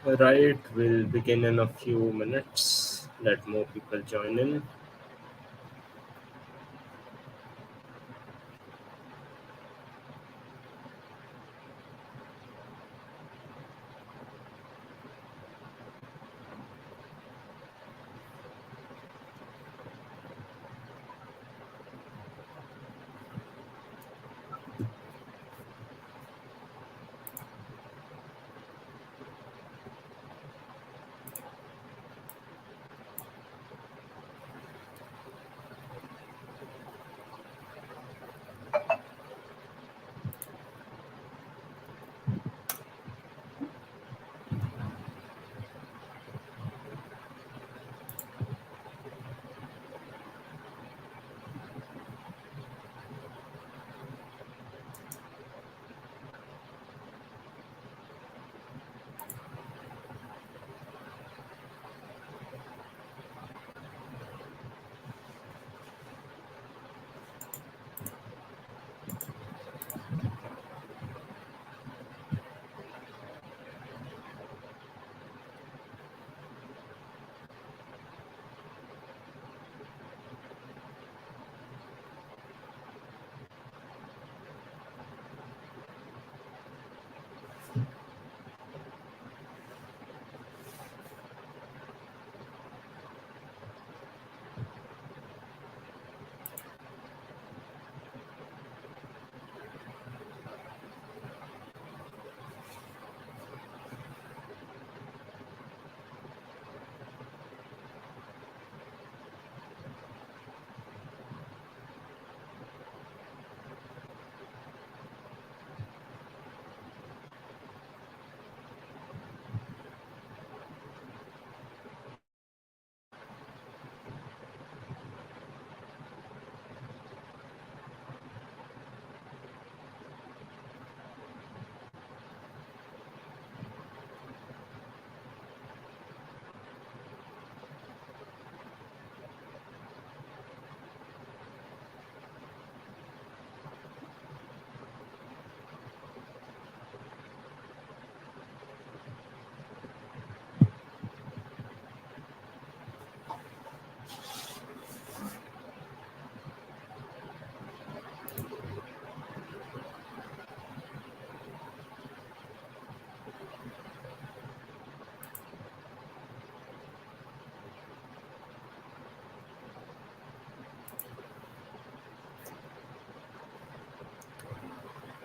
Right, we'll begin in a few minutes. Let more people join in.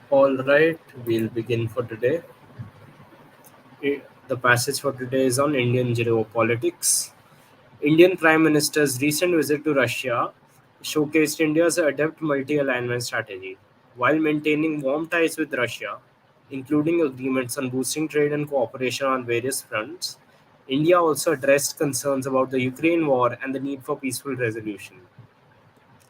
All right, we'll begin for today. The passage for today is on Indian geopolitics. Indian Prime Minister's recent visit to Russia showcased India's adept multi alignment strategy. While maintaining warm ties with Russia, including agreements on boosting trade and cooperation on various fronts, India also addressed concerns about the Ukraine war and the need for peaceful resolution.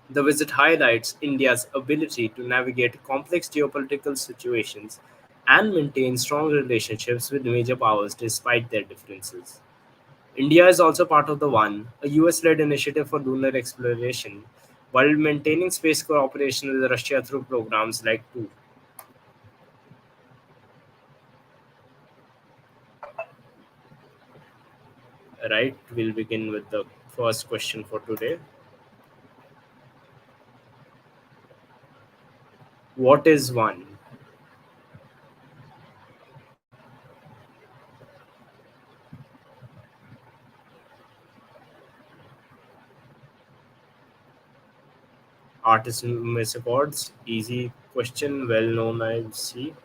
The visit highlights India's ability to navigate complex geopolitical situations and maintain strong relationships with major powers despite their differences. India is also part of the One, a US led initiative for lunar exploration, while maintaining space cooperation with Russia through programs like TWO. Right, we'll begin with the first question for today. What is One? Artist Miss Accords, easy question, well known, I see.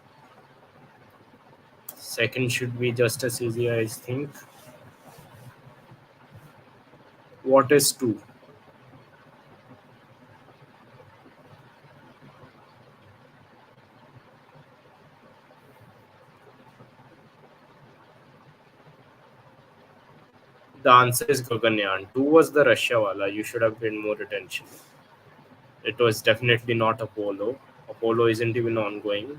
Second should be just as easy, I think. What is two? The answer is Gaganyaan. Two was the Russia wala. You should have paid more attention. It was definitely not Apollo. Apollo isn't even ongoing.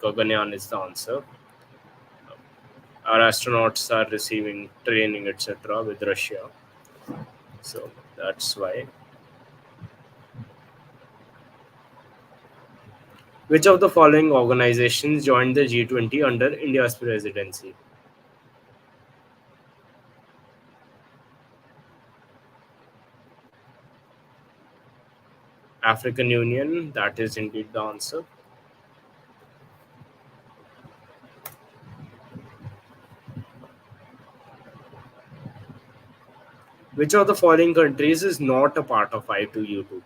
Gaganyaan is the answer. Our astronauts are receiving training, etc., with Russia. So that's why. Which of the following organizations joined the G20 under India's presidency? African Union, that is indeed the answer. Which of the following countries is not a part of I2U2?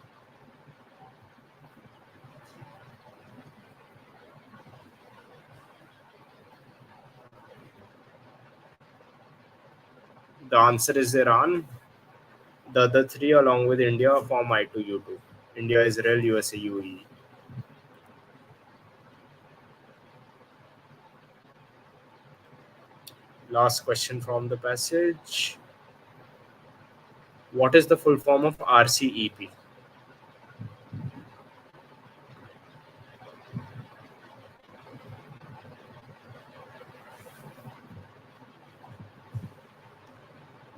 The answer is Iran. The other three, along with India, form I2U2. India, Israel, USA, UAE. Last question from the passage. What is the full form of RCEP?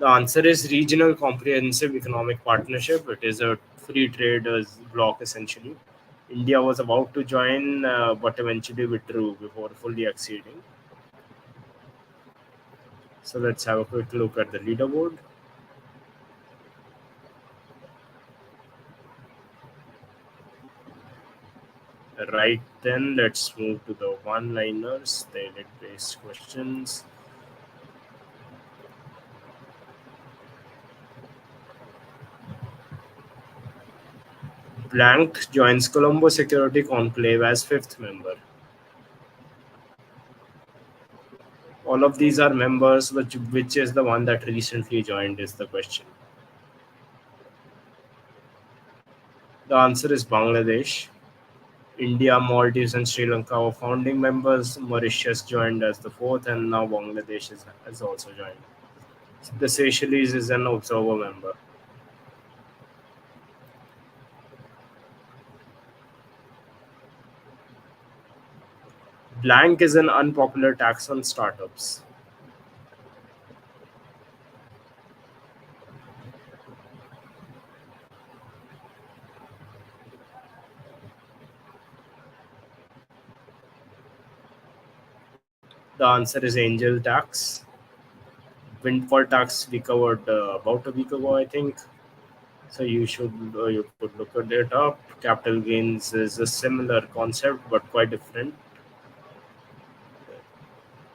The answer is Regional Comprehensive Economic Partnership. It is a free trade bloc essentially. India was about to join, but eventually withdrew before fully acceding. So let's have a quick look at the leaderboard. Right then, let's move to the one-liners, the elite-based questions. Blank joins Colombo Security Conclave as fifth member. All of these are members, which is the one that recently joined is the question. The answer is Bangladesh. India, Maldives, and Sri Lanka were founding members. Mauritius joined as the fourth, and now Bangladesh has also joined. The Seychelles is an observer member. Blank is an unpopular tax on startups. The answer is angel tax. Windfall tax we covered about a week ago, I think. So you could look at it up. Capital gains is a similar concept but quite different.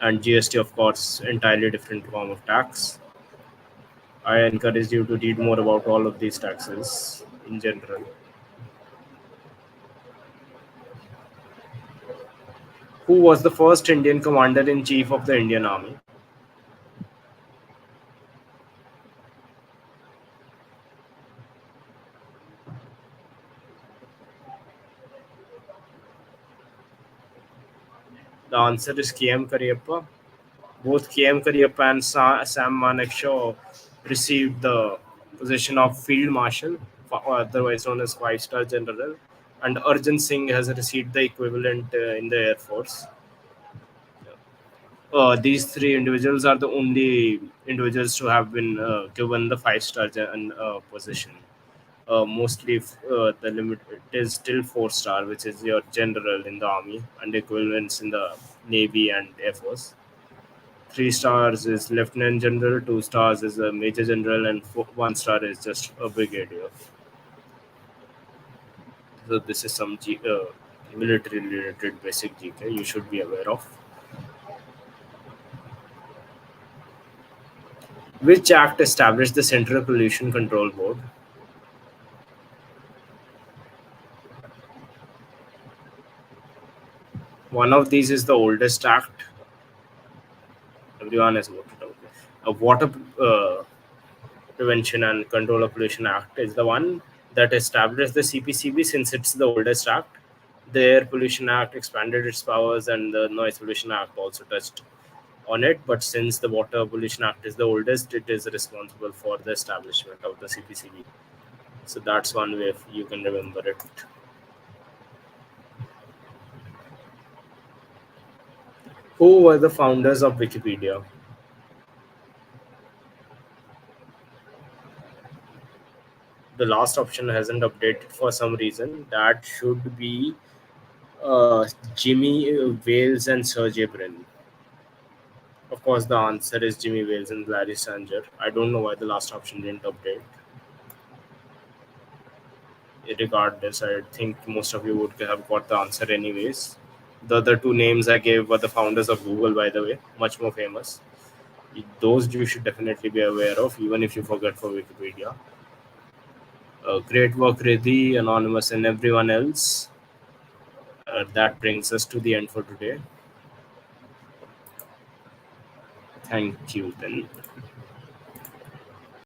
And GST, of course, entirely different form of tax. I encourage you to read more about all of these taxes in general. Who was the first Indian commander in chief of the Indian Army? The answer is KM Kariappa. Both KM Kariappa and Sam Manekshaw received the position of Field Marshal, otherwise known as Five-Star General, and Arjun Singh has received the equivalent in the Air Force. These three individuals are the only individuals to have been given the five-star position. Mostly, the limit it is still 4-star, which is your general in the army, and equivalents in the navy and air force. 3 stars is lieutenant general, 2 stars is a major general, and 1 star is just a brigadier. So this is some military related basic GK you should be aware of. Which act established the Central Pollution Control Board? One of these is the oldest act. Everyone has voted out. A Water Prevention and Control of Pollution Act is the one that established the CPCB since it's the oldest act. The Air Pollution Act expanded its powers, and the Noise Pollution Act also touched on it. But since the Water Pollution Act is the oldest, it is responsible for the establishment of the CPCB. So that's one way you can remember it. Who were the founders of Wikipedia? The last option hasn't updated for some reason. That should be Jimmy Wales and Sergey Brin. Of course, the answer is Jimmy Wales and Larry Sanger. I don't know why the last option didn't update. regardless, I think most of you would have got the answer anyways. The other two names I gave were the founders of Google, by the way, much more famous. Those you should definitely be aware of, even if you forget for Wikipedia. Great work, Riddhi, Anonymous, and everyone else. That brings us to the end for today. Thank you, then.